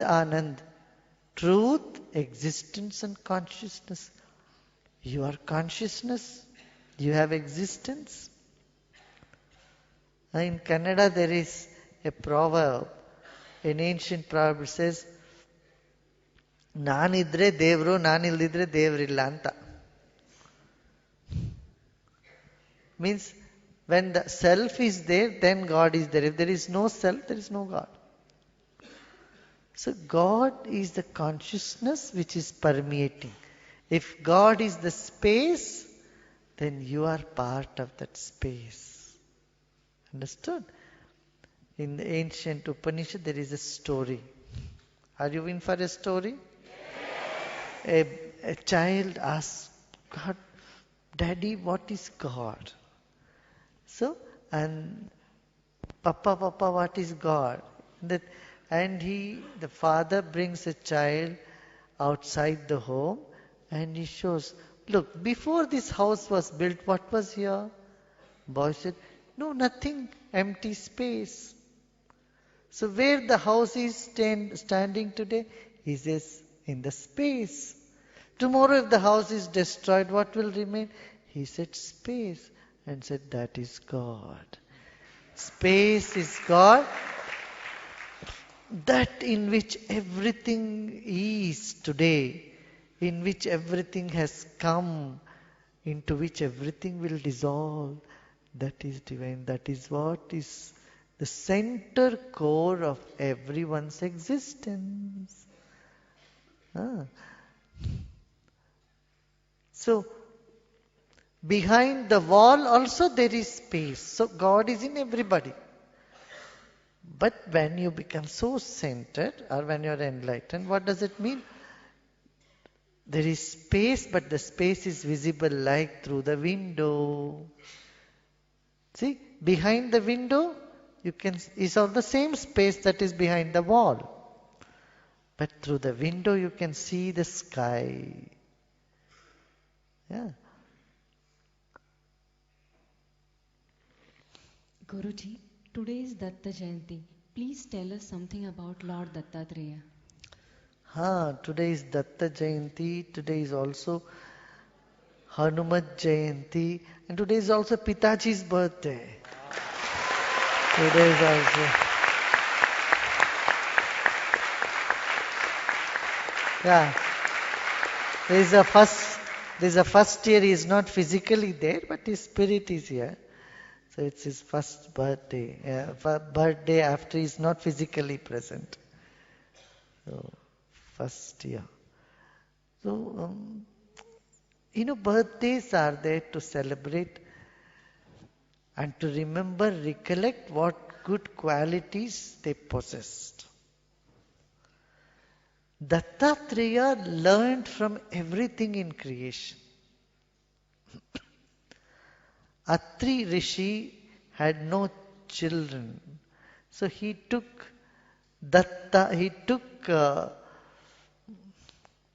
Anand. Truth, existence and consciousness. You are consciousness. You have existence. In Kannada there is a proverb, an ancient proverb says, ನಾನಿದ್ರೆ ದೇವರು ನಾನಿಲ್ದಿದ್ರೆ ದೇವರಿಲ್ಲ ಅಂತ. Means when the self is there, then God is there. If there is no self, there is no God. So God is the consciousness which is permeating. If God is the space, then you are part of that space. Understood? In the ancient Upanishad, there is a story. Are you in for a story? A, a child asks God, Daddy, what is God? So, and Papa, what is God? That, and the father brings a child outside the home and he shows, look, before this house was built, what was here? Boy said, no, nothing, empty space. So where the house is standing today, he says, in the space. Tomorrow if the house is destroyed, what will remain? He said, space. And said, that is God. Space is God. That in which everything is today, in which everything has come, into which everything will dissolve, that is divine. That is what is the center core of everyone's existence. So, behind the wall also there is space. So, God is in everybody. But when you become so centered or when you are enlightened, what does it mean? There is space, but the space is visible like through the window. See, behind the window, is of the same space that is behind the wall. But through the window, you can see the sky. Yeah. Guruji, today is Datta Jayanti. Please tell us something about Lord Dattatreya. Today is Datta Jayanti. Today is also Hanumat Jayanti. And today is also Pitaji's birthday. Today is also. Yeah. There is a first year he is not physically there, but his spirit is here. So it's his first birthday. Birthday after he is not physically present. So, first year. So, birthdays are there to celebrate and to remember, recollect what good qualities they possessed. Dattatreya learned from everything in creation. Atri Rishi had no children. So he took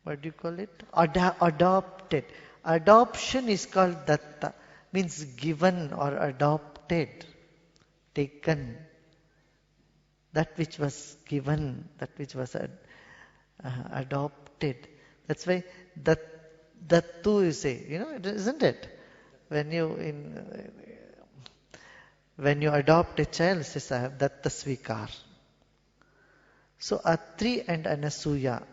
what do you call it? Adopted. Adoption is called Datta, means given or adopted, taken. That which was given, that which was adopted. That's why Dattu you say, isn't it? When you adopt a child, it says, I have Datta Svikar. So Atri and Anasuya.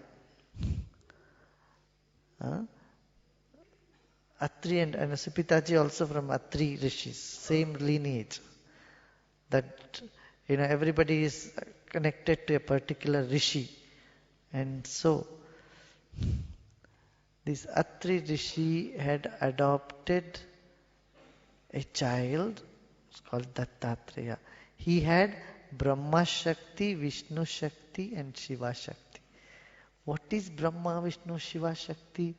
Atri and Anasupitaji also from Atri Rishis, same lineage. That, everybody is connected to a particular Rishi. And so, this Atri Rishi had adopted a child, it's called Dattatreya. He had Brahma Shakti, Vishnu Shakti and Shiva Shakti. What is Brahma, Vishnu, Shiva Shakti?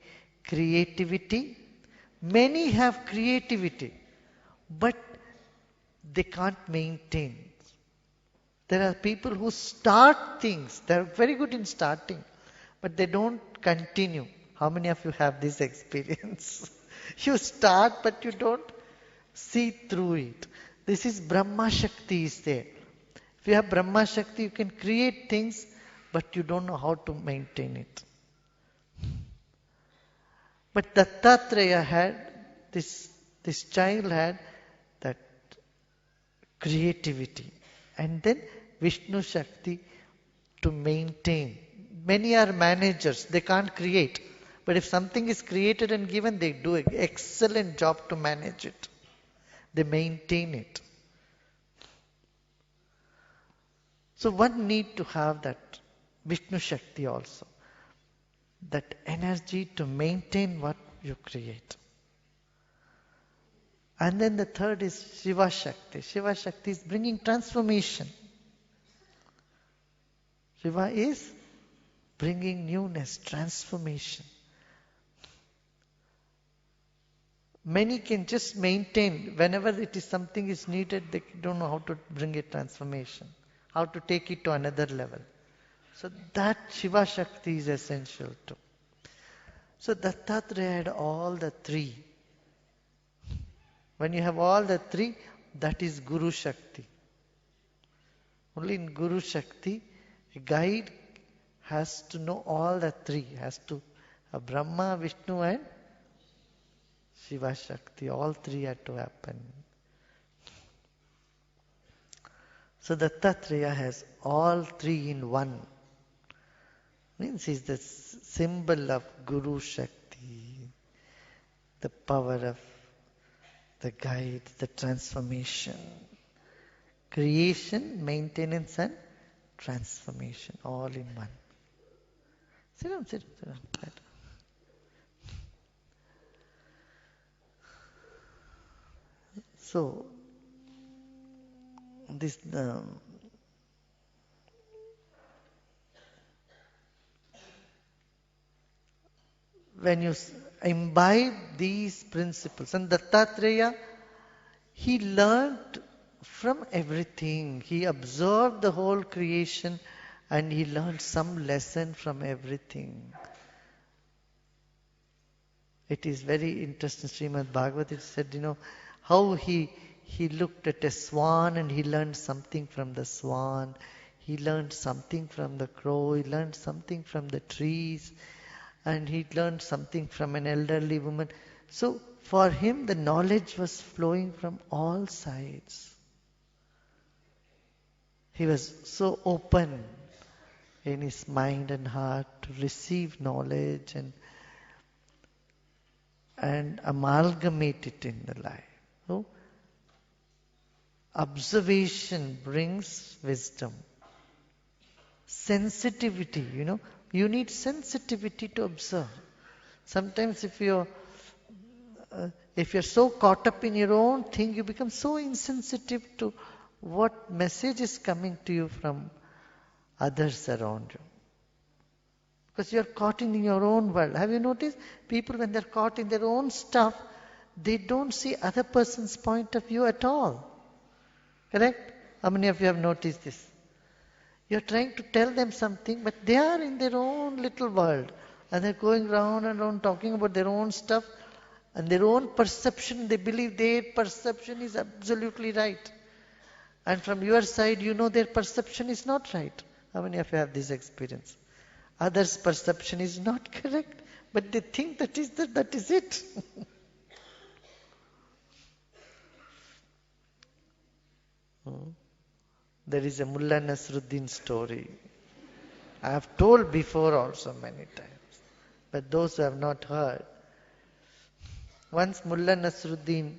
Creativity. Many have creativity, but they can't maintain. There are people who start things. They are very good in starting, but they don't continue. How many of you have this experience? You start, but you don't see through it. This is Brahma Shakti is there. If you have Brahma Shakti, you can create things, but you don't know how to maintain it. But Dattatreya had, this child had that creativity. And then Vishnu Shakti to maintain. Many are managers, they can't create. But if something is created and given, they do an excellent job to manage it. They maintain it. So one need to have that Vishnu Shakti also. That energy to maintain what you create. And then the third is Shiva Shakti. Shiva Shakti is bringing transformation. Shiva is bringing newness, transformation. Many can just maintain, whenever it is something is needed, they don't know how to bring a transformation, how to take it to another level. So that Shiva Shakti is essential too. So Dattatreya had all the three. When you have all the three, that is Guru Shakti. Only in Guru Shakti, a guide has to know all the three. Has to have Brahma, Vishnu and Shiva Shakti. All three have to happen. So Dattatreya has all three in one. Means he's the symbol of Guru Shakti. The power of the guide, the transformation. Creation, maintenance and transformation. All in one. Sit down, sit down. So, this when you imbibe these principles, and Dattatreya, he learned from everything. He observed the whole creation and he learned some lesson from everything. It is very interesting. Srimad Bhagavatam said, how he looked at a swan and he learned something from the swan. He learned something from the crow. He learned something from the trees. And he learned something from an elderly woman. So for him, the knowledge was flowing from all sides. He was so open in his mind and heart to receive knowledge and amalgamate it in the life. So, observation brings wisdom. Sensitivity, you need sensitivity to observe. Sometimes if you're so caught up in your own thing, you become so insensitive to what message is coming to you from others around you. Because you're caught in your own world. Have you noticed? People, when they're caught in their own stuff, they don't see other person's point of view at all. Correct? How many of you have noticed this? You're trying to tell them something, but they are in their own little world. And they're going round and round talking about their own stuff and their own perception. They believe their perception is absolutely right. And from your side, their perception is not right. How many of you have this experience? Others' perception is not correct, but they think that is it. There is a Mullah Nasruddin story. I have told before also many times. But those who have not heard. Once Mullah Nasruddin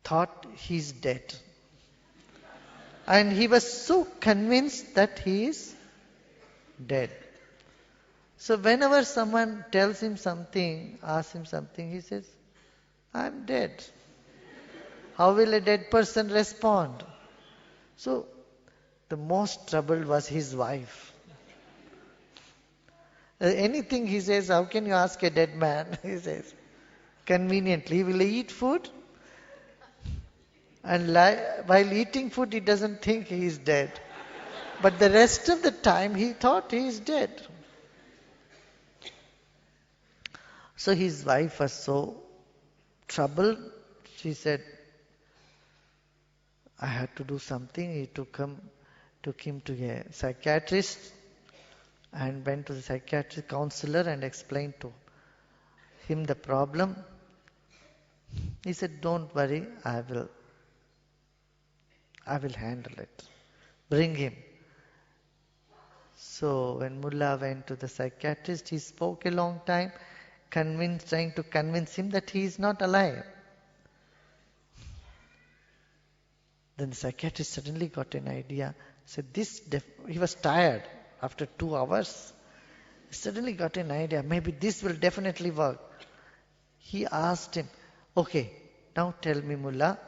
thought he's dead. And he was so convinced that he is dead. So whenever someone tells him something, asks him something, he says, I'm dead. How will a dead person respond? So the most troubled was his wife. Anything he says, how can you ask a dead man? He says, conveniently, will he eat food? And while eating food, he doesn't think he is dead. But the rest of the time, he thought he is dead. So his wife was so troubled. She said, I had to do something. He took him to a psychiatrist and went to the psychiatric counselor and explained to him the problem. He said, "Don't worry, I will handle it. Bring him." So when Mullah went to the psychiatrist, he spoke a long time, trying to convince him that he is not alive. Then the psychiatrist suddenly got an idea. Said, he was tired after 2 hours. He suddenly got an idea. Maybe this will definitely work. He asked him, "Okay, now tell me, Mullah,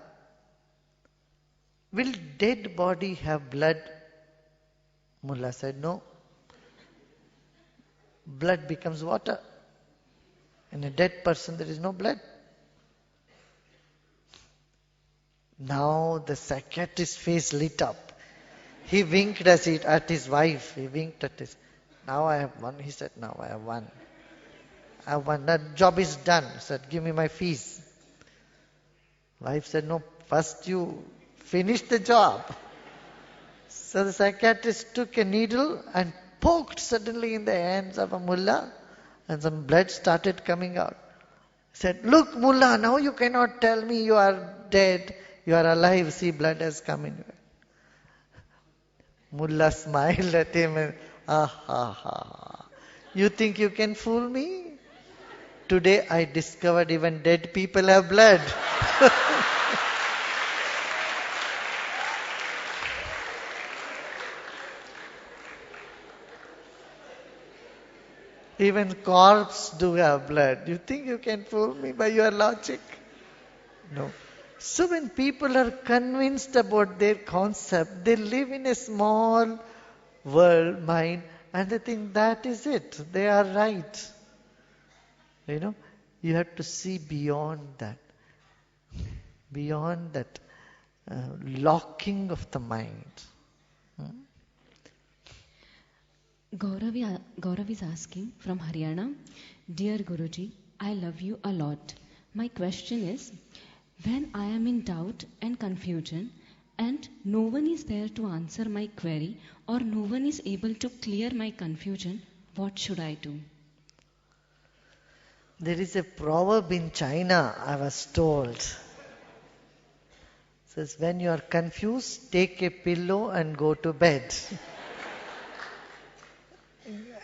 will dead body have blood?" Mullah said, "No. Blood becomes water. In a dead person, there is no blood." Now the psychiatrist's face lit up. He winked at his wife. He winked at his. "Now I have one." He said, "Now I have one. I have one. That job is done." He said, "Give me my fees." Wife said, "No, first you finish the job." So the psychiatrist took a needle and poked suddenly in the hands of a mullah, and some blood started coming out. He said, "Look, mullah, now you cannot tell me you are dead. You are alive. See, blood has come in." Mullah smiled at him and, "Ah, ha, ha. You think you can fool me? Today I discovered even dead people have blood." Even corpses do have blood. You think you can fool me by your logic? No. So when people are convinced about their concept, they live in a small world, mind, and they think that is it. They are right. You know, you have to see beyond that locking of the mind. Hmm? Gaurav is asking from Haryana, Dear Guruji, I love you a lot. My question is, when I am in doubt and confusion and no one is there to answer my query or no one is able to clear my confusion, what should I do? There is a proverb in China, I was told. It says, when you are confused, take a pillow and go to bed.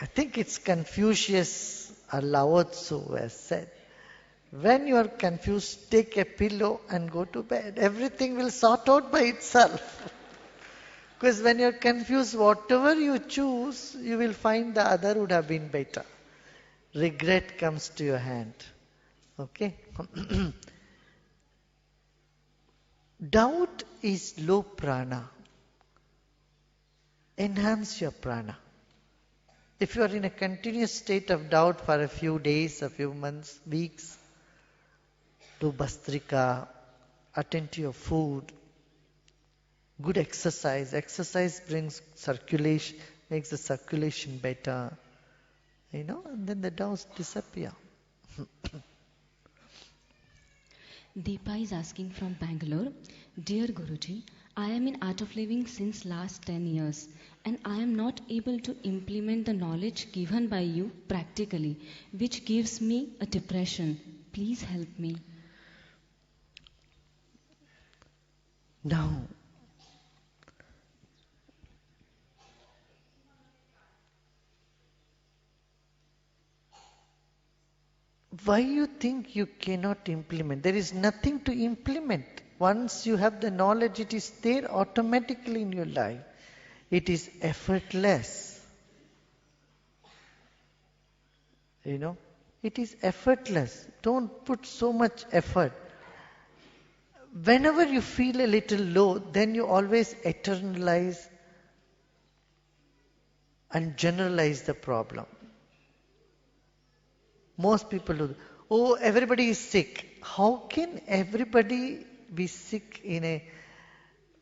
I think it's Confucius or Lao Tzu who has said, when you are confused, take a pillow and go to bed. Everything will sort out by itself. Because when you're confused, whatever you choose, you will find the other would have been better. Regret comes to your hand. Okay? Doubt is low prana. Enhance your prana. If you are in a continuous state of doubt for a few days, a few months, weeks, do bastrika, attend to your food, good exercise. Exercise brings circulation, makes the circulation better. And then the doubts disappear. Deepa is asking from Bangalore, Dear Guruji, I am in Art of Living since last 10 years and I am not able to implement the knowledge given by you practically, which gives me a depression. Please help me. Now, why you think you cannot implement? There is nothing to implement. Once you have the knowledge, it is there automatically in your life. It is effortless. It is effortless. Don't put so much effort. Whenever you feel a little low, then you always eternalize and generalize the problem. Most people do. Oh, everybody is sick. How can everybody be sick in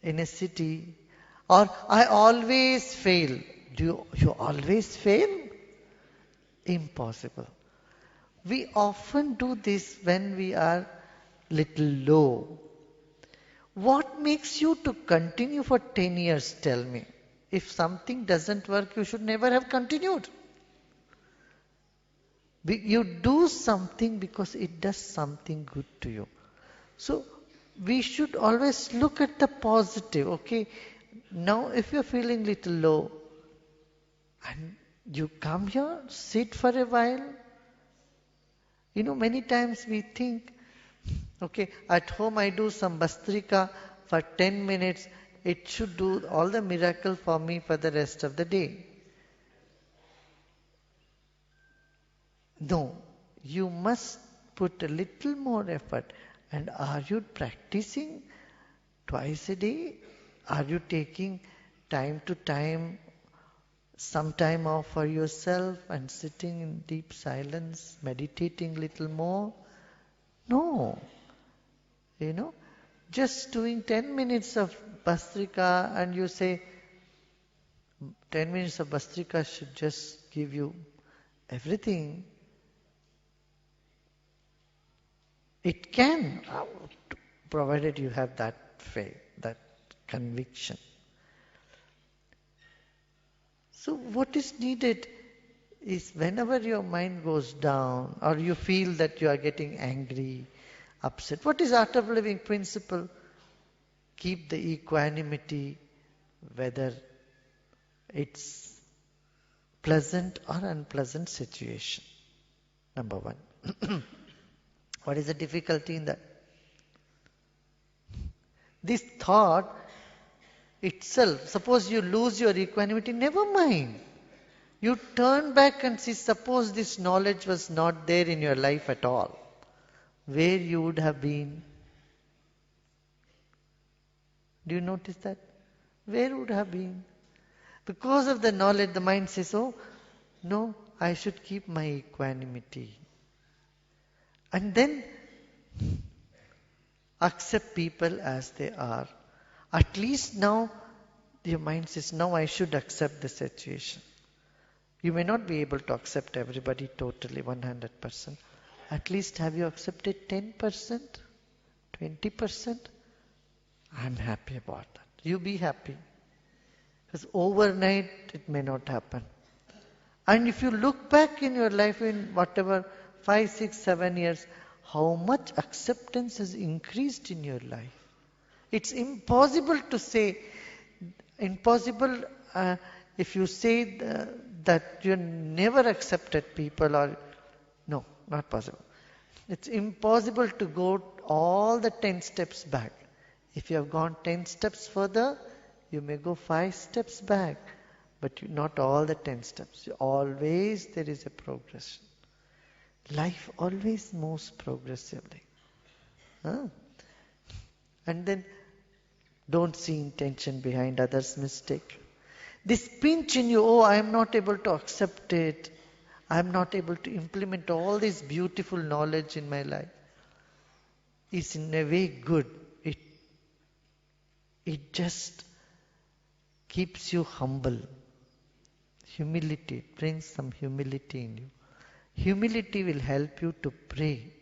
a city? Or I always fail. Do you always fail? Impossible. We often do this when we are little low. What makes you to continue for 10 years, tell me? If something doesn't work, you should never have continued. You do something because it does something good to you. So we should always look at the positive, okay? Now if you're feeling little low and you come here, sit for a while. You know, many times we think, okay, at home I do some bastrika for 10 minutes. It should do all the miracle for me for the rest of the day. No, you must put a little more effort. And are you practicing twice a day? Are you taking time to time, some time off for yourself and sitting in deep silence, meditating little more? No. You know, just doing 10 minutes of bastrika and you say 10 minutes of bastrika should just give you everything. It can, provided you have that faith, that conviction. So what is needed is whenever your mind goes down or you feel that you are getting angry, upset, what is art of living principle? Keep the equanimity whether it's pleasant or unpleasant situation. Number one. What is the difficulty in that? This thought itself, suppose you lose your equanimity, never mind. You turn back and see, suppose this knowledge was not there in your life at all. Where you would have been? Do you notice that? Where would have been? Because of the knowledge, the mind says, oh, no, I should keep my equanimity. And then accept people as they are. At least now your mind says, now I should accept the situation. You may not be able to accept everybody totally 100%. At least have you accepted 10%, 20%? I'm happy about that. You be happy. Because overnight it may not happen. And if you look back in your life in whatever 5, 6, 7 years, how much acceptance has increased in your life. It's impossible to say, impossible if you say that you never accepted people or, no, not possible. It's impossible to go all the 10 steps back. If you have gone 10 steps further, you may go 5 steps back, but not all the 10 steps. Always there is a progression. Life always moves progressively. Huh? And then don't see intention behind others' mistake. This pinch in you, oh, I am not able to accept it. I am not able to implement all this beautiful knowledge in my life. Is in a way good. It just keeps you humble. Humility, it brings some humility in you. Humility will help you to pray.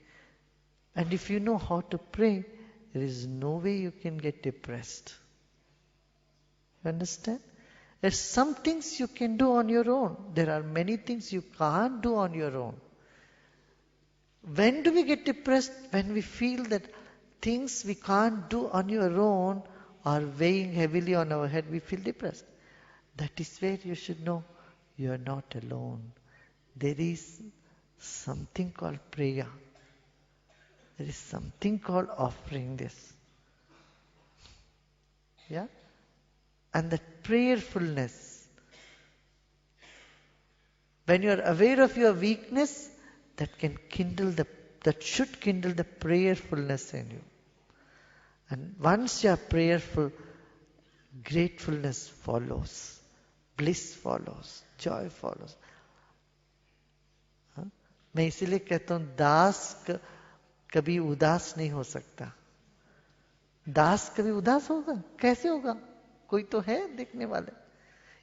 And if you know how to pray, there is no way you can get depressed. You understand? There's some things you can do on your own. There are many things you can't do on your own. When do we get depressed? When we feel that things we can't do on your own are weighing heavily on our head, we feel depressed. That is where you should know you are not alone. There is something called prayer. There is something called offering this. Yeah? And that prayerfulness. When you are aware of your weakness, that should kindle the prayerfulness in you. And once you are prayerful, gratefulness follows, bliss follows, joy follows. मैं इसीलिए कहता हूं दास कभी उदास नहीं हो सकता. दास कभी उदास होगा? कैसे होगा? कोई तो है देखने वाले.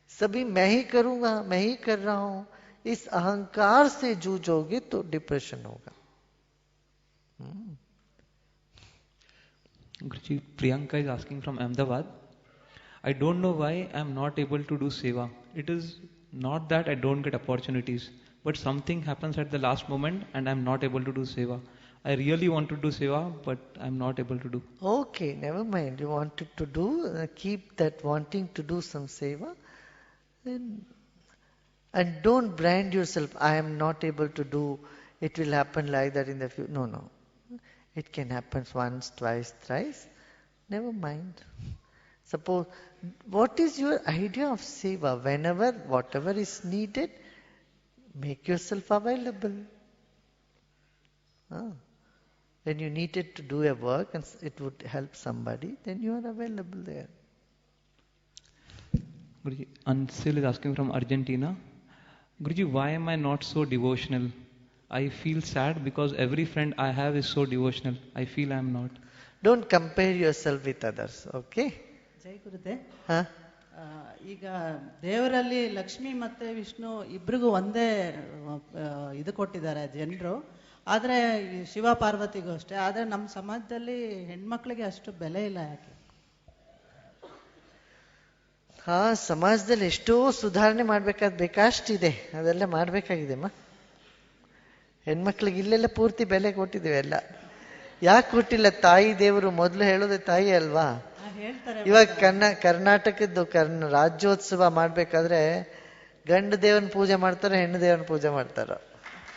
सभी मैं ही करूंगा, मैं ही कर रहा हूं, इस अहंकार से जूझोगे तो डिप्रेशन होगा. Guruji, Priyanka is asking from Ahmedabad. I don't know why I'm not able to do seva. It is not that I don't get opportunities, but something happens at the last moment and I'm not able to do seva. I really want to do seva, but I'm not able to do. Okay, never mind. You wanted to do, keep that wanting to do some seva. Then, and don't brand yourself, I am not able to do, it will happen like that in the future. No, no. It can happen once, twice, thrice. Never mind. Suppose, what is your idea of seva? Whenever, whatever is needed, make yourself available. Ah. When you needed to do a work and it would help somebody, then you are available there. Guruji, Ansil is asking from Argentina. Guruji, why am I not so devotional? I feel sad because every friend I have is so devotional. I feel I am not. Don't compare yourself with others, okay? Jai ಗುರುದೆ. Huh? ಈಗ ದೇವರಲ್ಲಿ ಲಕ್ಷ್ಮಿ ಮತ್ತೆ ವಿಷ್ಣು ಇಬ್ರಿಗೂ ಒಂದೇ ಇದು ಕೊಟ್ಟಿದ್ದಾರೆ ಜನರು. ಆದರೆ ಶಿವ ಪಾರ್ವತಿಗೂ ಅಷ್ಟೇ. ಆದರೆ ನಮ್ಮ ಸಮಾಜದಲ್ಲಿ ಹೆಣ್ಮಕ್ಳಿಗೆ ಅಷ್ಟು ಬೆಲೆ ಇಲ್ಲ. ಯಾಕೆ? ಸಮಾಜದಲ್ಲಿ ಎಷ್ಟೋ ಸುಧಾರಣೆ ಬೇಕಷ್ಟಿದೆ. ಅದೆಲ್ಲ ಮಾಡಬೇಕಾಗಿದೆಮ್ಮ. ಹೆಣ್ಮಕ್ಳಿಗೆ ಇಲ್ಲೆಲ್ಲ ಪೂರ್ತಿ ಬೆಲೆ ಕೊಟ್ಟಿದ್ದೇವೆ ಎಲ್ಲ. ಯಾಕೆ ಕೊಟ್ಟಿಲ್ಲ? ತಾಯಿ ದೇವರು ಮೊದಲು ಹೇಳೋದೇ ತಾಯಿ ಅಲ್ವಾ? ಇವಾಗ ಕರ್ನಾಟಕದ್ದು ರಾಜ್ಯೋತ್ಸವ ಮಾಡ್ಬೇಕಾದ್ರೆ ಗಂಡು ದೇವನ ಪೂಜೆ ಮಾಡ್ತಾರೆ, ಹೆಣ್ಣು ದೇವನ ಪೂಜೆ ಮಾಡ್ತಾರ.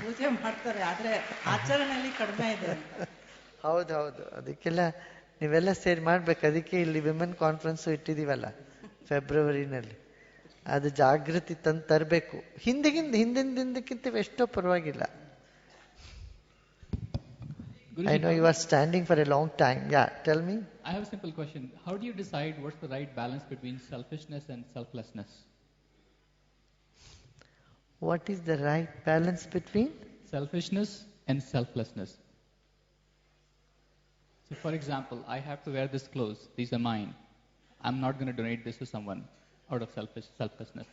ಪೂಜೆ ಮಾಡ್ತಾರೆ, ಆದ್ರೆ ಆಚರಣೆಯಲ್ಲಿ ಕಡಿಮೆ ಇದೆ. ಹೌದೌದು. ಅದಕ್ಕೆಲ್ಲ ನೀವೆಲ್ಲ ಸೇರಿ ಮಾಡ್ಬೇಕು. ಅದಕ್ಕೆ ಇಲ್ಲಿ ವಿಮೆನ್ ಕಾನ್ಫರೆನ್ಸ್ ಇಟ್ಟಿದೀವಲ್ಲ ಫೆಬ್ರವರಿನಲ್ಲಿ. ಅದು ಜಾಗೃತಿ ತಂದು ತರಬೇಕು. ಹಿಂದಿಂದಕ್ಕಿಂತ ಎಷ್ಟೋ ಪರವಾಗಿಲ್ಲ. Guruji, I know you are standing for a long time. Yeah, tell me. I have a simple question. How do you decide what's the right balance between selfishness and selflessness? What is the right balance between? Selfishness and selflessness. So for example, I have to wear this clothes. These are mine. I'm not going to donate this to someone out of selflessness.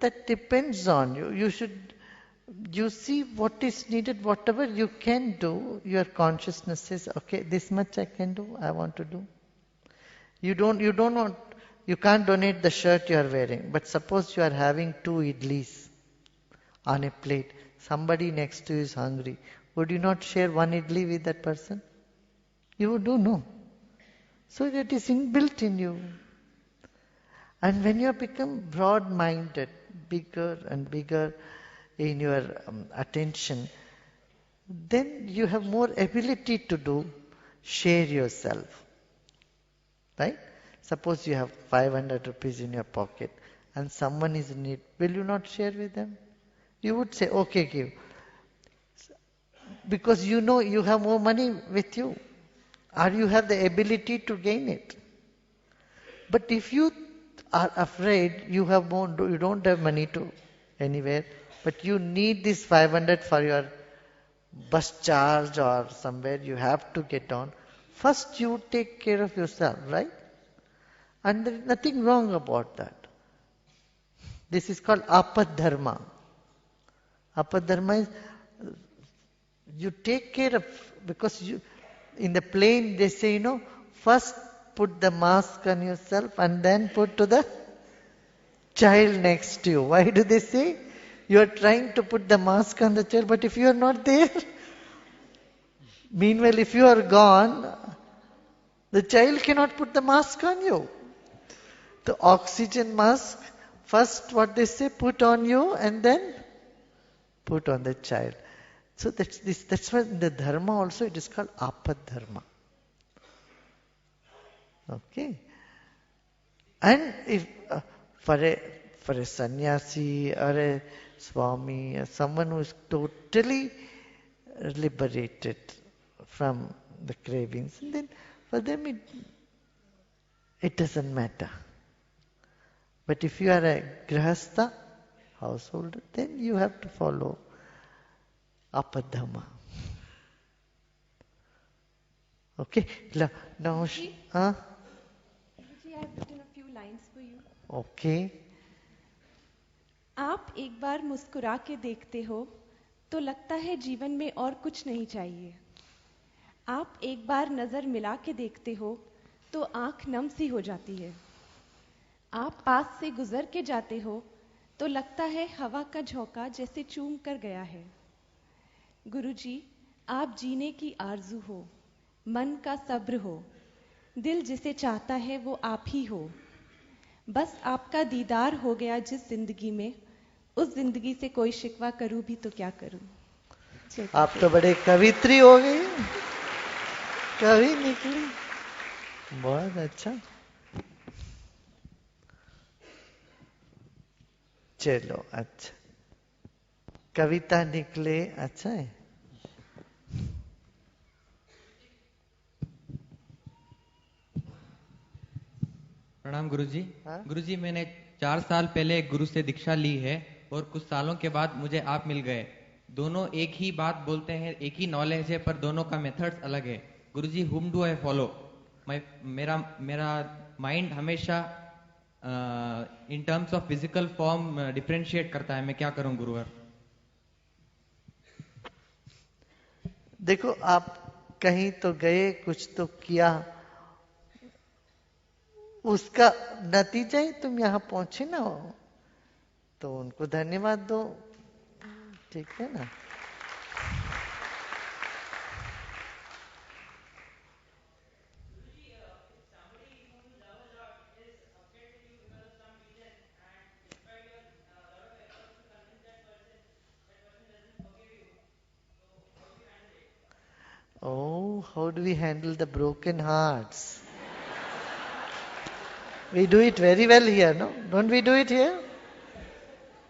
That depends on you. You see what is needed, whatever you can do. Your consciousness says, okay, this much I can do, I want to do. You can't donate the shirt you are wearing. But suppose you are having 2 idlis on a plate. Somebody next to you is hungry. Would you not share 1 idli with that person? You would do, no. So that is inbuilt in you. And when you have become broad-minded, bigger and bigger in your attention, then you have more ability to share yourself. Right? Suppose you have 500 rupees in your pocket and someone is in need. Will you not share with them? You would say, okay, give. Because you know you have more money with you. Or you have the ability to gain it. But if you are afraid you don't have money to anywhere, but you need this 500 for your bus charge or somewhere you have to get on, first you take care of yourself, right? And there is nothing wrong about that. This is called apadharma. Apadharma is you take care of, because in the plane they say, first put the mask on yourself and then put to the child next to you. Why do they say? You are trying to put the mask on the child, but if you are not there, meanwhile if you are gone, the child cannot put the mask on you. The oxygen mask, first what they say, put on you and then put on the child. So that's why in the dharma also it is called apadharma. Okay. And if for a sannyasi or a swami or someone who is totally liberated from the cravings, then for them it doesn't matter. But if you are a grihastha, householder, then you have to follow apadharma. Okay. Now, Guruji, I have written a few lines for you. Okay. आप एक बार मुस्कुरा के देखते हो तो लगता है जीवन में और कुछ नहीं चाहिए। आप एक बार नजर मिला के देखते हो तो आंख नम सी हो जाती है। आप पास से गुजर के जाते हो तो लगता है हवा का झोंका जैसे चूम कर गया है। गुरुजी, आप जीने की आरजू हो, मन का सब्र हो, दिल जिसे चाहता है वो आप ही हो। बस आपका दीदार हो गया जिस जिंदगी में, उस जिंदगी से कोई शिकवा करूं भी तो क्या करूं। आप तो बड़े कवित्री हो गई, कवि निकली, बहुत अच्छा। चलो अच्छा, कविता निकले, अच्छा है। प्रणाम गुरुजी। हाँ? गुरुजी, मैंने 4 साल पहले एक गुरु से दीक्षा ली है और कुछ सालों के बाद मुझे आप मिल गए। दोनों एक ही बात बोलते हैं, एक ही नॉलेज है, पर दोनों का मेथड्स अलग है। गुरुजी, हुम डू आई फॉलो? मेरा मेरा माइंड हमेशा in terms of physical form differentiate करता है। मैं क्या करूं गुरुवर? देखो, आप कहीं तो गए, कुछ तो किया, उसका नतीजा ही तुम यहां पहुंचे ना हो, तो उनको धन्यवाद दो, ठीक है ना। Oh, how do we handle the broken hearts? We do it very well here, no? Don't we do it here?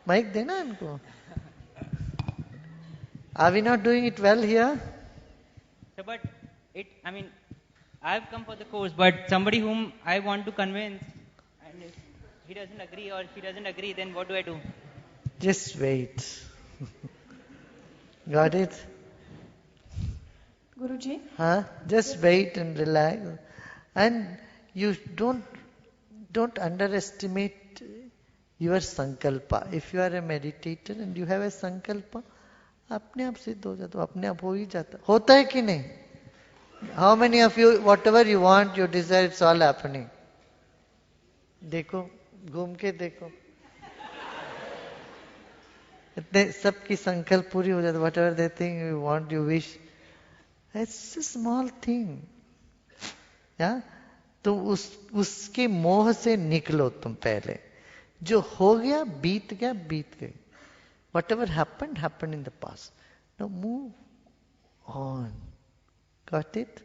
Mike, देना इनको. Are we not doing it well here? So, but I mean, I've come for the course, but somebody whom I want to convince, and if he doesn't agree or if he doesn't agree, then what do I do? Just wait. Got it? Guruji, Huh? Just wait and relax. And you don't underestimate your sankalpa. If you are a meditator and you have a sankalpa, अपने आप सिद्ध हो जाता, अपने आप हो ही जाता, होता है कि नहीं? How many of you, whatever you want, you desire, it's all happening? देखो, घूम के देखो, इतने सबकी संकल्प पूरी हो जाती, whatever they think you want, you wish, it's a small thing. या तो उसके मोह से निकलो तुम पहले। जो हो गया बीत गया, बीत गई। Whatever happened, happened in the past. Now move on. Got it?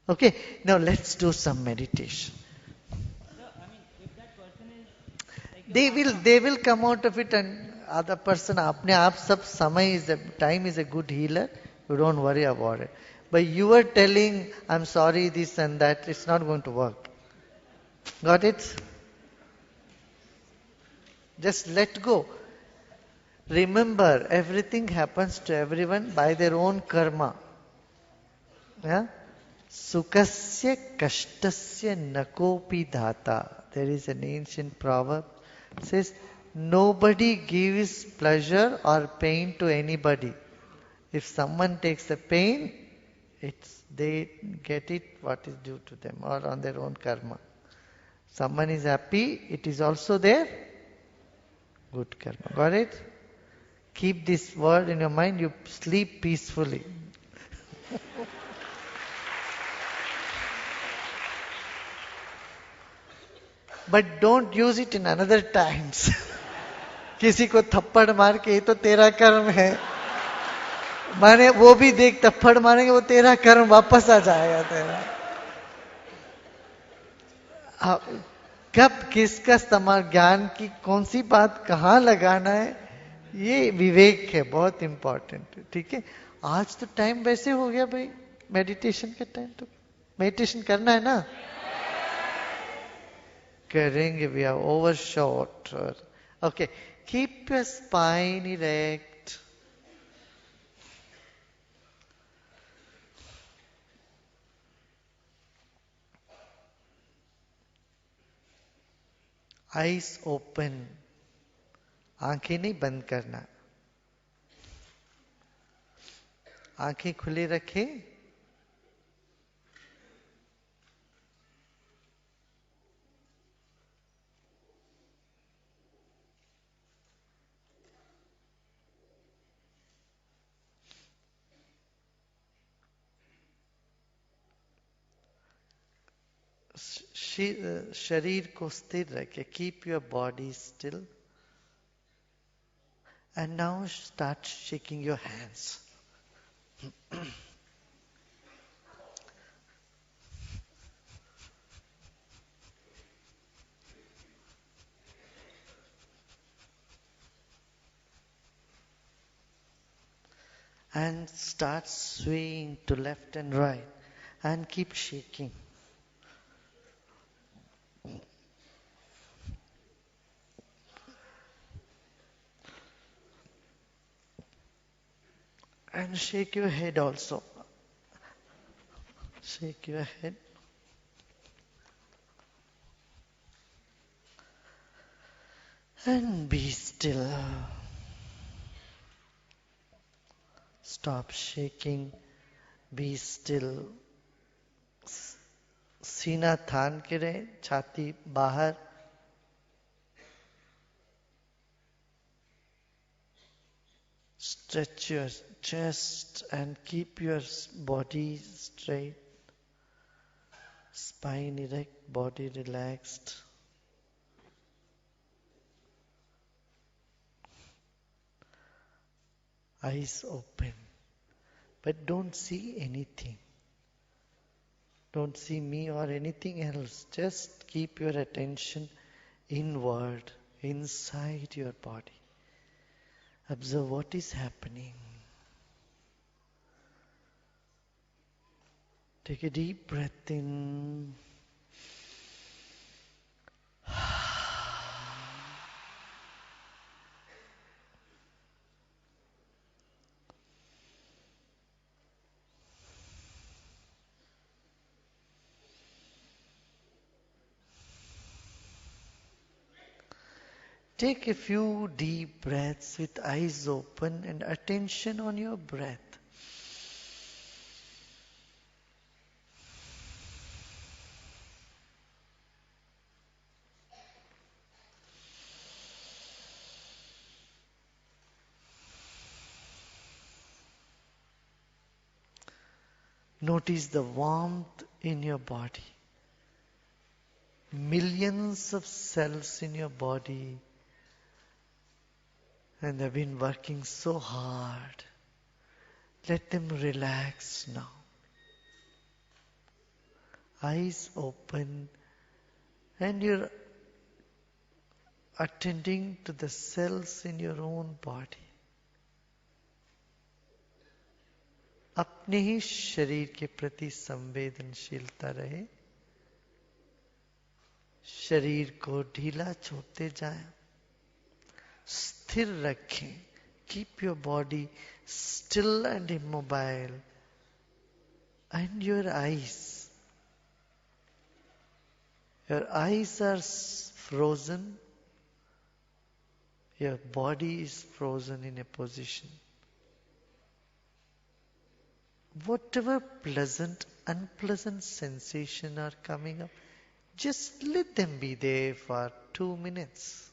Okay, now let's do some meditation. No, I mean, if that person is like They will come out of it, and other person, अपने आप सब समय time is a good healer. You don't worry about it. But you are telling, I'm sorry, this and that, it's not going to work. Got it? Just let go. Remember, everything happens to everyone by their own karma. Yeah? Sukasya kashtasya nakopi dhata. There is an ancient proverb. It says, nobody gives pleasure or pain to anybody. If someone takes the pain, they get it what is due to them or on their own karma. Someone is happy, it is also their good karma. Got it? Keep this word in your mind, you sleep peacefully. But don't use it in another times. किसी को थप्पड़ मार के ये तो तेरा कर्म है, माने वो भी देख थप्पड़ मारेंगे, वो तेरा कर्म वापस आ जाएगा तेरा। कब किसका इस्तेमाल, ज्ञान की कौन सी बात कहाँ लगाना है, ये विवेक है, बहुत इंपॉर्टेंट है। ठीक है, आज तो टाइम वैसे हो गया भाई, मेडिटेशन का टाइम, तो मेडिटेशन करना है ना, करेंगे। We are over shot. Okay, keep your spine erect, eyes open, आंखें नहीं बंद करना, आंखें खुली रखें। शरीर को स्थिर रखें. Keep your body still. And now start shaking your hands. And start swaying to left and right. And keep shaking. And shake your head also. Shake your head. And be still. Stop shaking. Be still. सीना थान के रहे, छाती बाहर. Stretch your chest and keep your body straight. Spine erect, body relaxed. Eyes open. But don't see anything. Don't see me or anything else. Just keep your attention inward, inside your body. Observe what is happening. Take a deep breath in. Take a few deep breaths with eyes open and attention on your breath. Notice the warmth in your body. Millions of cells in your body, and they've been working so hard. Let them relax now. Eyes open, and you're attending to the cells in your own body. अपने ही शरीर के प्रति संवेदनशीलता रहे. शरीर को ढीला छोड़ते जाएं. स्थिर रखें. Keep your body still and immobile. And your eyes. Your eyes are frozen. Your body is frozen in a position. Whatever pleasant, unpleasant sensation are coming up, just let them be there for 2 minutes.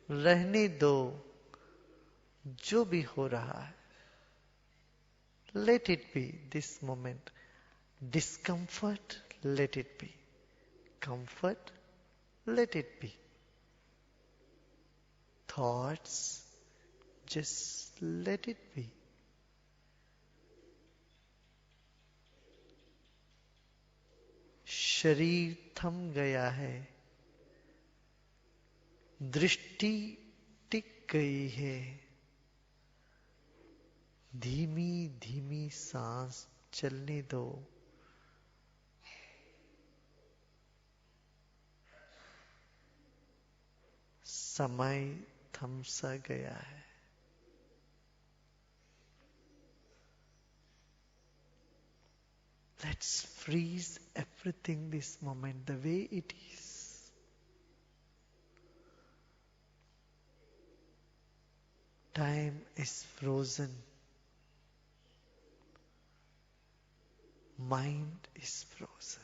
रहने दो जो भी हो रहा है. Let it be this moment. Discomfort, let it be. Comfort, let it be. Thoughts, just let it be. शरीर थम गया है. दृष्टि टिक गई है. धीमी धीमी सांस चलने दो. समय थम सा गया है. Let's freeze everything this moment the way it is. Time is frozen. Mind is frozen.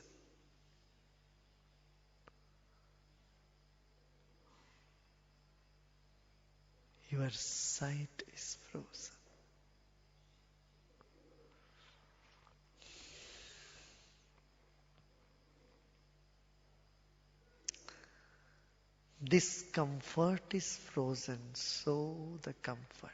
Your sight is frozen. Discomfort is frozen, so the comfort.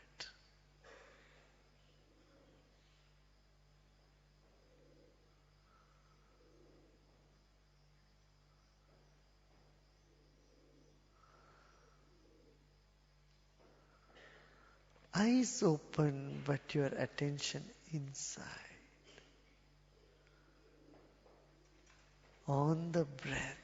Eyes open, but your attention inside. On the breath.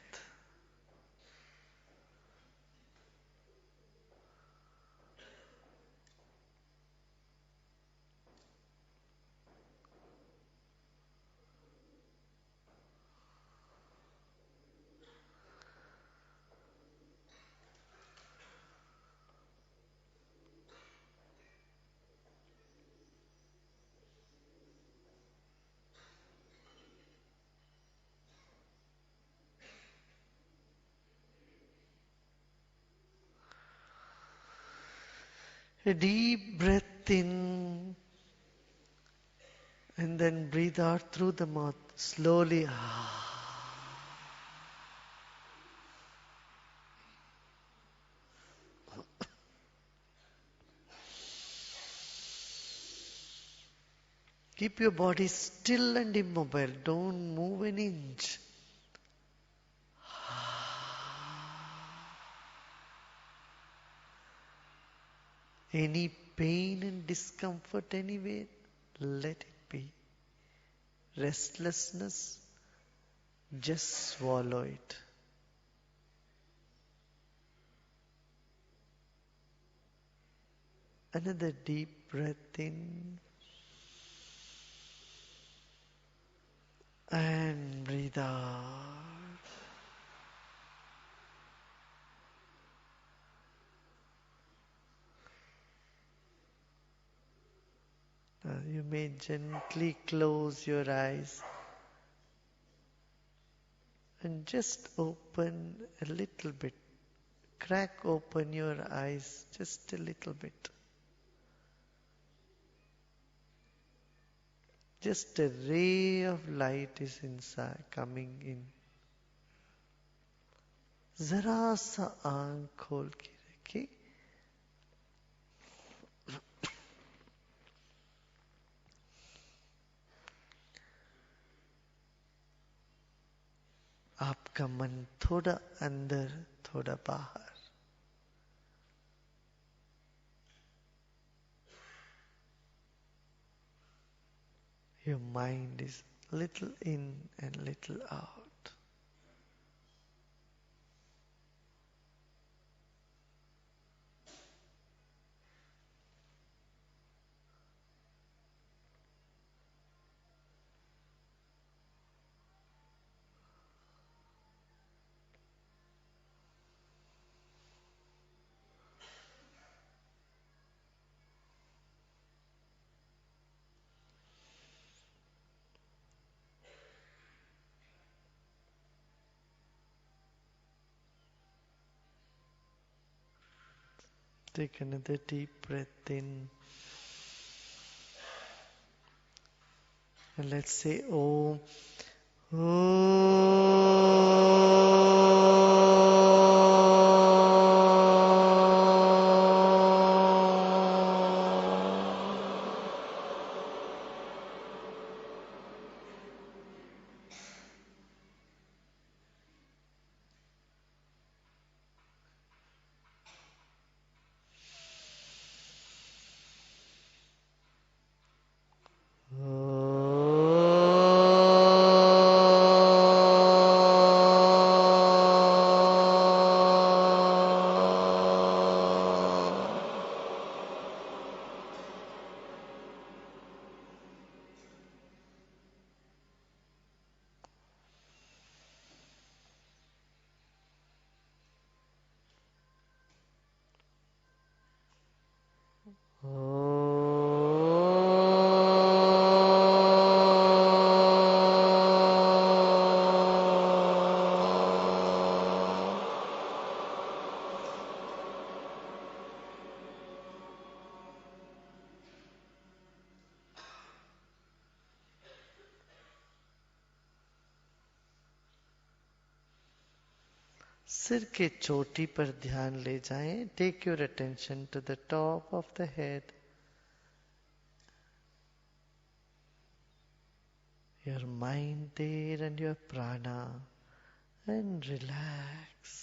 A deep breath in and then breathe out through the mouth slowly. Keep your body still and immobile. Don't move an inch. Any pain and discomfort anywhere, let it be. Restlessness, just swallow it. Another deep breath in and breathe out. Now you may gently close your eyes and just open a little bit. Crack open your eyes just a little bit. Just a ray of light is inside, coming in. जरा सा आंख खोल के रखिए. आपका मन थोड़ा अंदर थोड़ा बाहर. Your mind is little in and little out. Take another deep breath in. And let's say Om. सिर के चोटी पर ध्यान ले जाएं. Take your attention to the top of the head. Your mind there and your prana, and relax.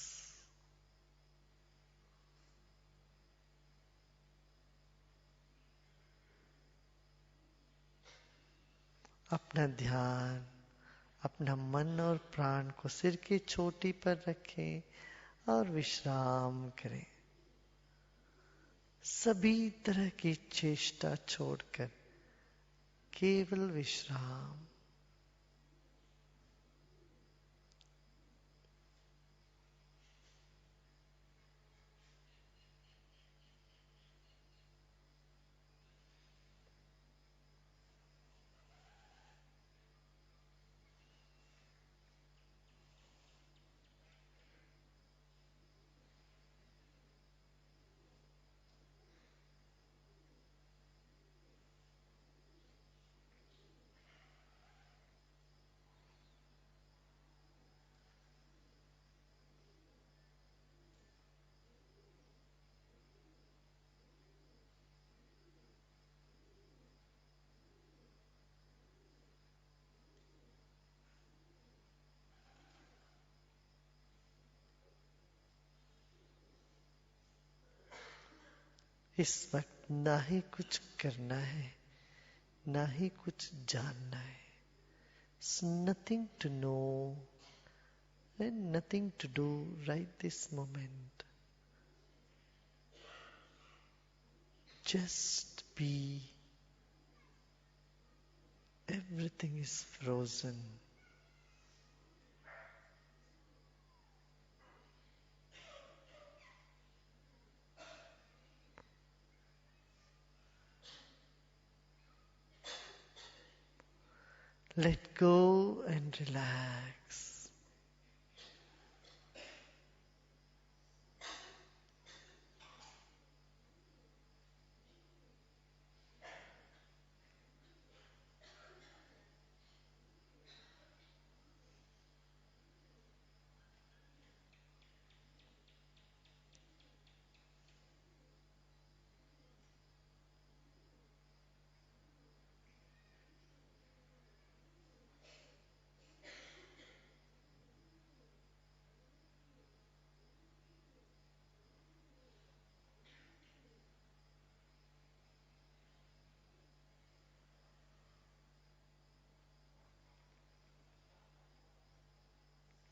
अपना ध्यान, अपना मन और प्राण को सिर की चोटी पर रखें और विश्राम करें. सभी तरह की चेष्टा छोड़कर केवल विश्राम. इस वक्त ना ही कुछ करना है, ना ही कुछ जानना है. It's nothing to know and nothing to do right this moment. Just be. Everything is frozen. Let go and relax.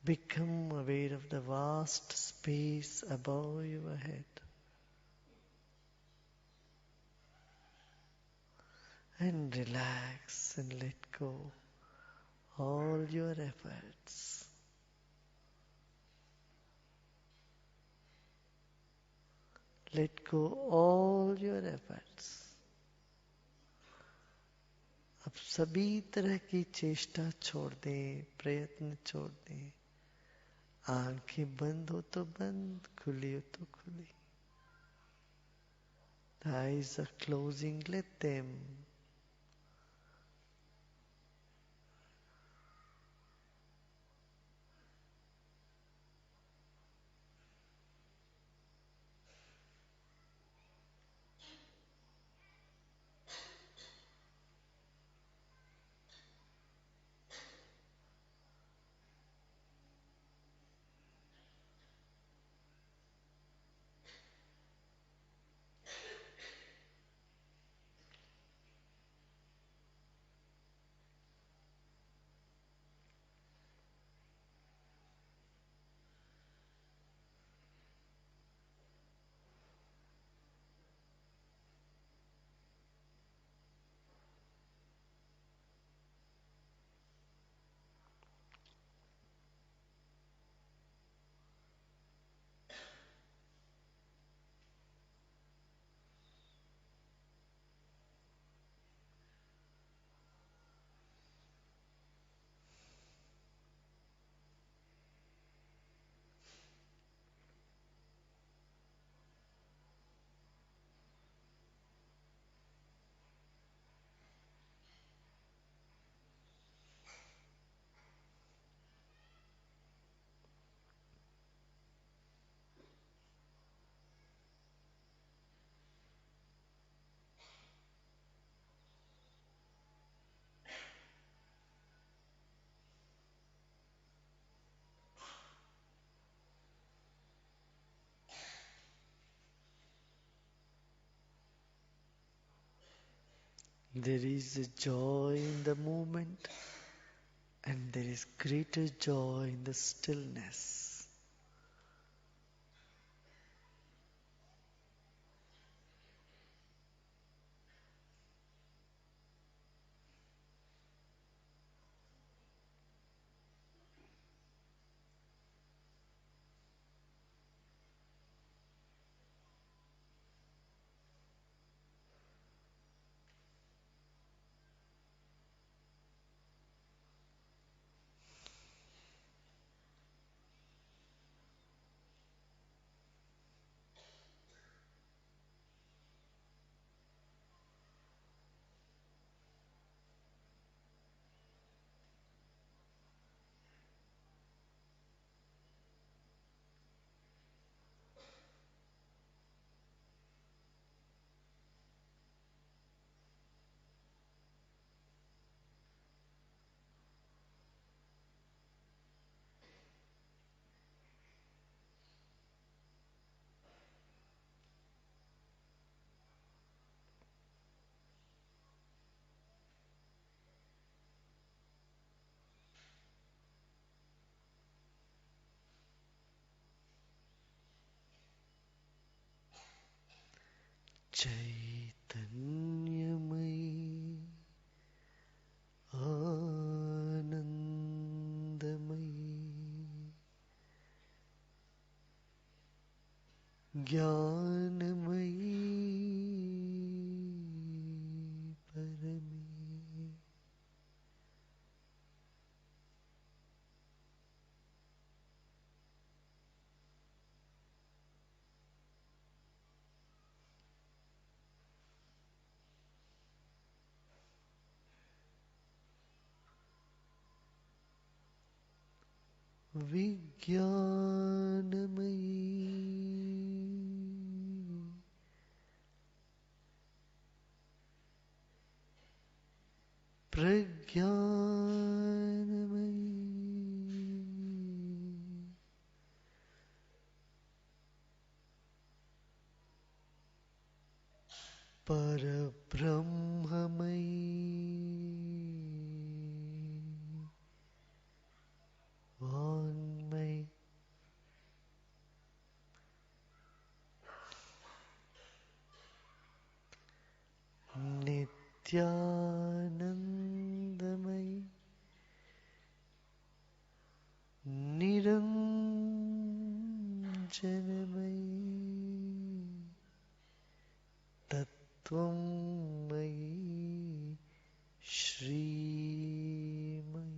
Become aware of the vast space above your head. And relax and let go all your efforts. Let go all your efforts. अब सभी तरह की चेष्टा छोड़ दें, प्रयत्न छोड़ दें. आंखें बंद हो तो बंद, खुली हो तो खुली. The eyes are closing, let them. There is a joy in the movement, and there is greater joy in the stillness. Chaitanyamai, Anandamai, Jnanamai, Parami. Vijnanamai, Prajnanamai, Parabrahmamai, Vangmai, Nityanandamai, Niranjanamai, Tattvamai, Shrimai.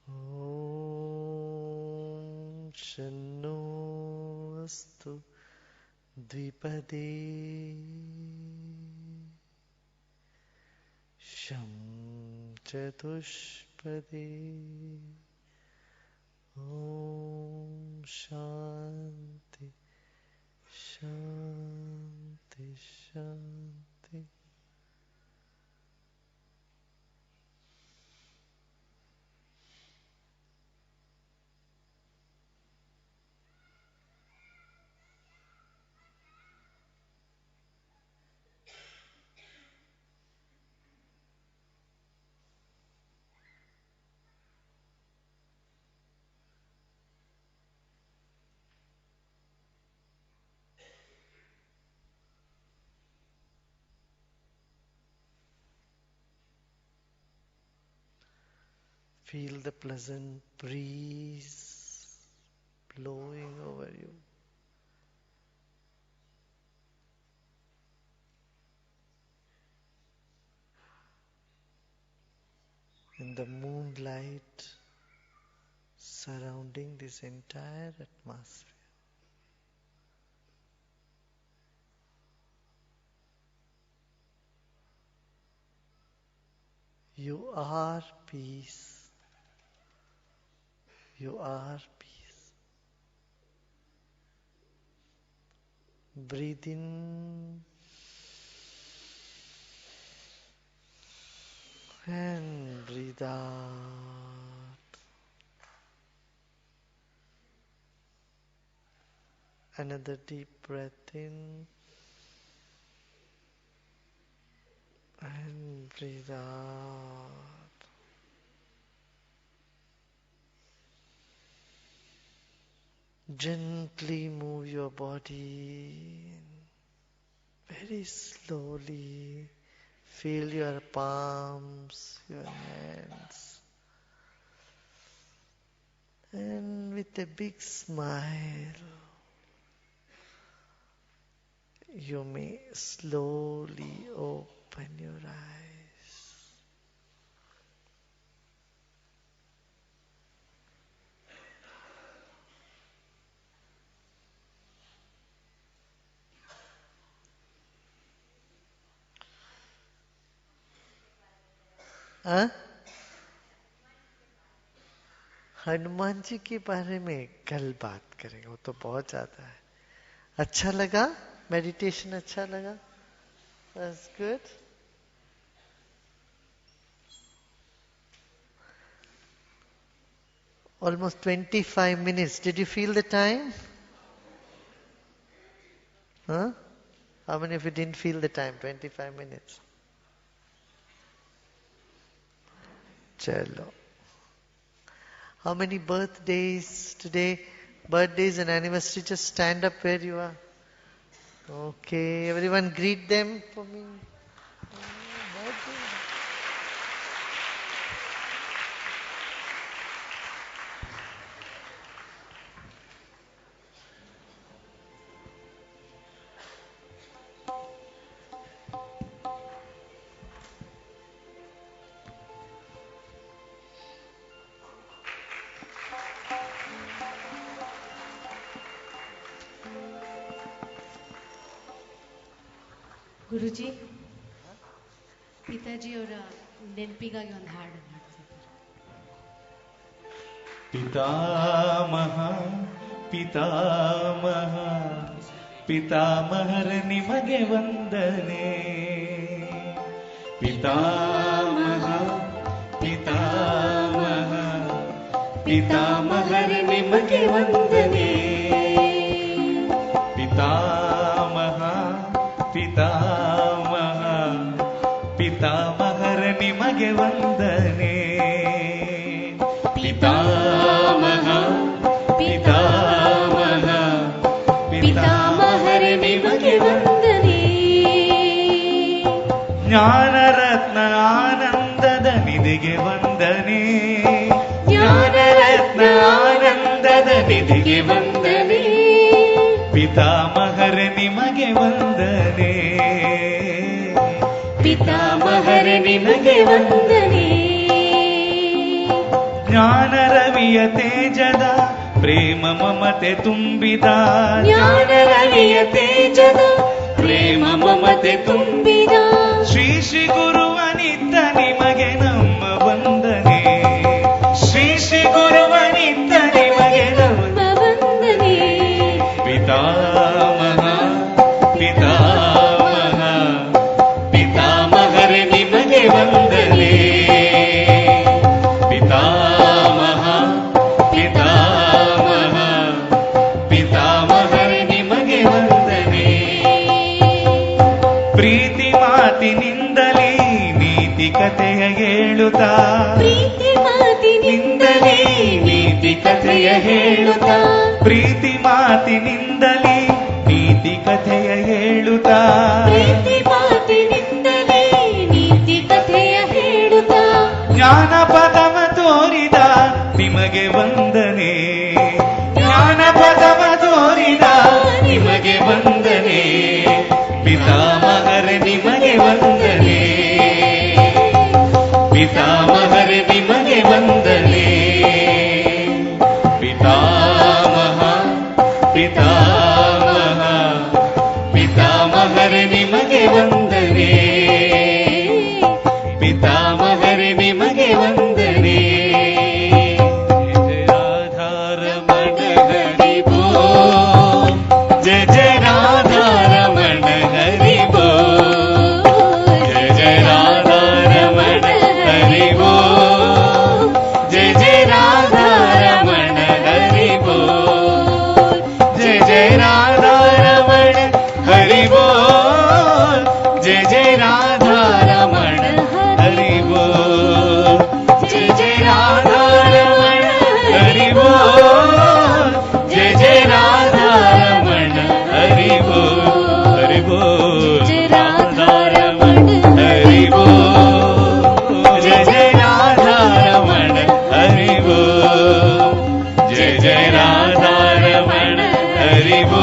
Om Shanno Astu Dvipade Sham Chatushpade Om Shanti Shanti Shanti. Feel the pleasant breeze flowing over you. And the moonlight surrounding this entire atmosphere. You are peace. You are peace. Breathe in and breathe out. Another deep breath in and breathe out. Gently move your body very slowly. Feel your palms, your hands. And with a big smile, you may slowly open your eyes. हाँ? हनुमान जी के बारे में कल बात करेंगे, वो तो बहुत ज्यादा है. अच्छा लगा? मेडिटेशन अच्छा लगा? That's good. Almost 25 minutes. Did you feel the time? Huh? How many of you didn't feel the time? 25 minutes. Chalo. How many birthdays today? Birthdays and anniversary, just stand up where you are. Okay, everyone greet them for me. ಗುರುಜಿ ಪಿತಾಜಿಯವರ ನೆನಪಿಗಾಗಿ ಒಂದು ಹಾಡು ಪಿತಾಮಹ ಪಿತಾಮಹ ಪಿತಾಮಹರ ನಿಮಗೆ ವಂದನೆ ಪಿತಾಮಹ ಪಿತಾಮಹ ಪಿತಾಮಹರ ನಿಮಗೆ ವಂದನೆ ಪಿತಾಮಹ ಪಿತಾಮಹ ಪಿತಾಮಹರ ನಿಮಗೆ ವಂದನೆ ಪಿತಾಮಹ ಪಿತಾಮಹ ಪಿತಾಮಹರ ನಿಮಗೆ ವಂದನೆ ಜ್ಞಾನರತ್ನ ಆನಂದದ ನಿಧಿಗೆ ವಂದನೆ ಜ್ಞಾನರತ್ನ ಆನಂದದ ನಿಧಿಗೆ ವಂದನೆ ಪಿತಾಮಹರ ನಿಮಗೆ ವಂದನೆ ಪಿತಾಮಹರ ನಿಮಗೆ ವಂದನೆ ಜ್ಞಾನ ರವಿಯ ತೇಜದ ಪ್ರೇಮ ಮಮತೆ ತುಂಬಿದ ಜ್ಞಾನ ರವಿಯ ತೇಜದ ಪ್ರೇಮ ಮಮತೆ ತುಂಬಿದ ಶ್ರೀ ಶ್ರೀ ಗುರುವನಿದ್ದ ನಿಮಗೆ ನಮ್ಮ ವಂದನೆ ಶ್ರೀ ಶ್ರೀ ಗುರುವನಿದ್ದ ನಿಮಗೆ ನಮ್ಮ ವಂದನೆ ಪಿತಾಮಹ ಪಿತಾಮಹ ಪಿತಾಮಹರ ನಿಮಗೆ ವಂದನೆ ಪಿತಾಮಹ ಪಿತಾಮಹ ಪಿತಾಮಹರ ನಿಮಗೆ ವಂದನೆ ಪ್ರೀತಿ ಮಾತಿನಿಂದಲೇ ನೀತಿ ಕಥೆಯ ಹೇಳುತ್ತಾ ಪ್ರೀತಿ ಮಾತಿನಿಂದಲೇ ನೀತಿ ಕಥೆಯ ಹೇಳುತ್ತಾ ಪ್ರೀತಿ ಮಾತಿನಿಂದಲೇ ನೀತಿ ಕಥೆಯ ಹೇಳುತ್ತಾ ಪ್ರೀತಿ ಮಾತಿನಿಂದಲೇ ನೀತಿ ಕಥೆಯ ಹೇಳುತ್ತಾ ಜ್ಞಾನ ಪದವ ತೋರಿದ ನಿಮಗೆ ವಂದನೆ ಜ್ಞಾನ ಪದವ ತೋರಿದ ನಿಮಗೆ ವಂದನೆ, ಪಿತಾಮಹರೇ ನಿಮಗೆ ವಂದನೆ, ಪಿತಾಮಹರೇ ನಿಮಗೆ ವಂದನೆ. ಪಿತಾಮಹ ಪಿತಾಮಹ ಪಿತಾಮಹರೇ ನಿಮಗೆ ವಂದನೆ, ಪಿತಾಮಹರೇ ನಿಮಗೆ ವಂದನೆ. ರಾಧಾರಮಣ ಹರಿ ಬೋ, ಜಯ ಜಯ ರಾಧಾರಮಣ ಹರಿ ಬೋ, ಜಯ ಜಯ ರಾಧಾರಮಣ ಹರಿ ಬೋ, ಜಯ ಜಯ ರಾಧಾರಮಣ ಹರಿ ಬೋ, ಜಯ ಜಯ ರಾಧಾರಮಣ ಹರಿ ಬೋ, ಜಯ ಜಯ ರಾಧಾರಮಣ ಹರಿ ಬೋ, ಜಯ ಜಯ ರಾಧಾರಮಣ ಹರಿ ಬೋ, ಜಯ ಜಯ ರಾಧಾರಮಣ ಹರಿ ಬೋ, ಹರಿ ಬೋ ರಾಧಾರಮಣ ಹರಿ ಬೋ, ಜಯ ಜಯ ರಾಧಾರಮಣ ಹರಿ ಬೋ, ಜಯ ಜಯ ರಾಧಾರಮಣ ಹರಿ ಬೋ.